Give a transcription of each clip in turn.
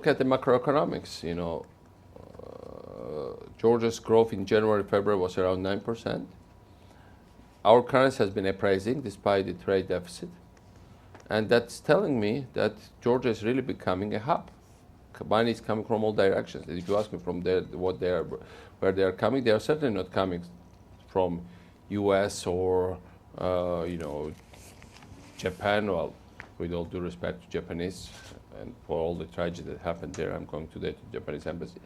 look at the macroeconomics, Georgia's growth in January, February was around 9%. Our currency has been appraising despite the trade deficit. And that's telling me that Georgia is really becoming a hub. Money is coming from all directions. If you ask me from where they are coming, they are certainly not coming from US or, Japan. Well, with all due respect to Japanese and for all the tragedy that happened there, I'm going today to the Japanese embassy.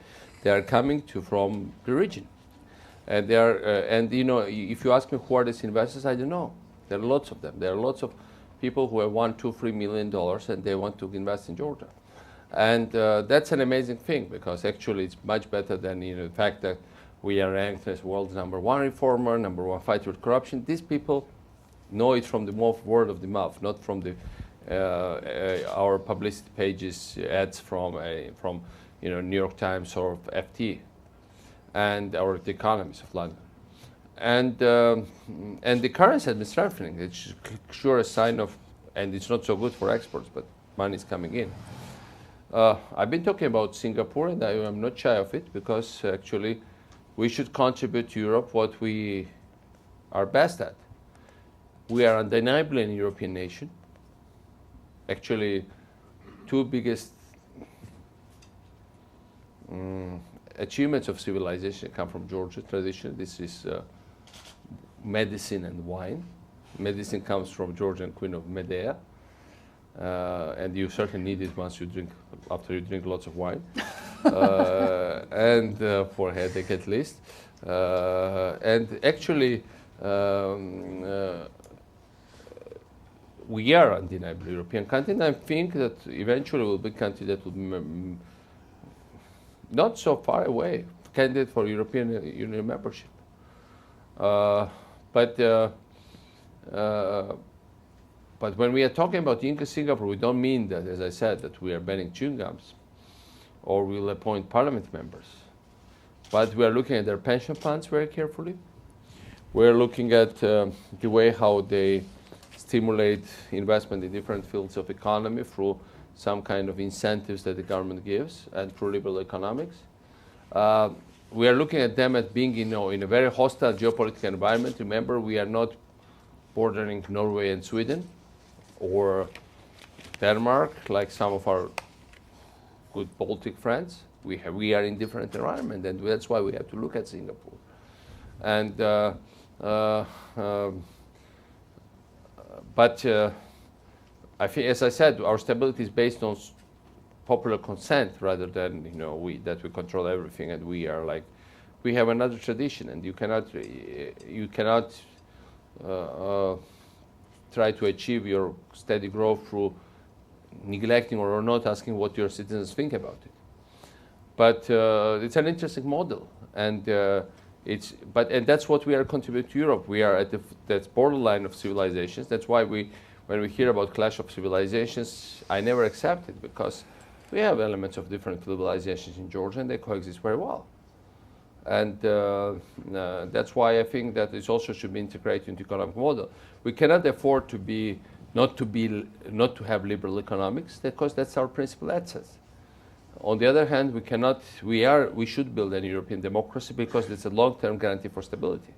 They are coming from the region. And they are, if you ask me who are these investors, I don't know. There are lots of them. There are lots of people who have $1, $2, $3 million and they want to invest in Georgia. And that's an amazing thing because actually it's much better than the fact that we are ranked as world's #1 reformer, #1 fighter with corruption. These people know it from the word of the mouth, not from our publicity pages, ads from New York Times or FT, or the Economist of London. And the currency has been strengthening. It's sure a sign of, and it's not so good for exports, but money is coming in. I've been talking about Singapore, and I'm not shy of it because actually we should contribute to Europe what we are best at. We are undeniably a European nation. Actually, two biggest achievements of civilization come from Georgia tradition. This is medicine and wine. Medicine comes from Georgian Queen of Medea. And you certainly need it after you drink lots of wine, and for a headache at least. And actually, we are undeniably European country, and I think that eventually we'll be a country that will be not so far away, candidate for European Union membership. But when we are talking about Inca Singapore, we don't mean that, as I said, that we are banning chewing gums or we'll appoint parliament members. But we are looking at their pension funds very carefully. We're looking at the way how they stimulate investment in different fields of economy through some kind of incentives that the government gives and through liberal economics. We are looking at them as being in a very hostile geopolitical environment. Remember, we are not bordering Norway and Sweden or Denmark, like some of our good Baltic friends. We are in different environment, and that's why we have to look at Singapore. And I think, as I said, our stability is based on popular consent rather than that we control everything, and we have another tradition, and you cannot try to achieve your steady growth through neglecting or not asking what your citizens think about it. But it's an interesting model, and that's what we are contributing to Europe. We are at that borderline of civilizations. That's why when we hear about clash of civilizations, I never accept it because we have elements of different civilizations in Georgia, and they coexist very well. And that's why I think that it also should be integrated into economic model. We cannot afford not to have liberal economics because that's our principal asset. On the other hand, we should build a European democracy because it's a long-term guarantee for stability.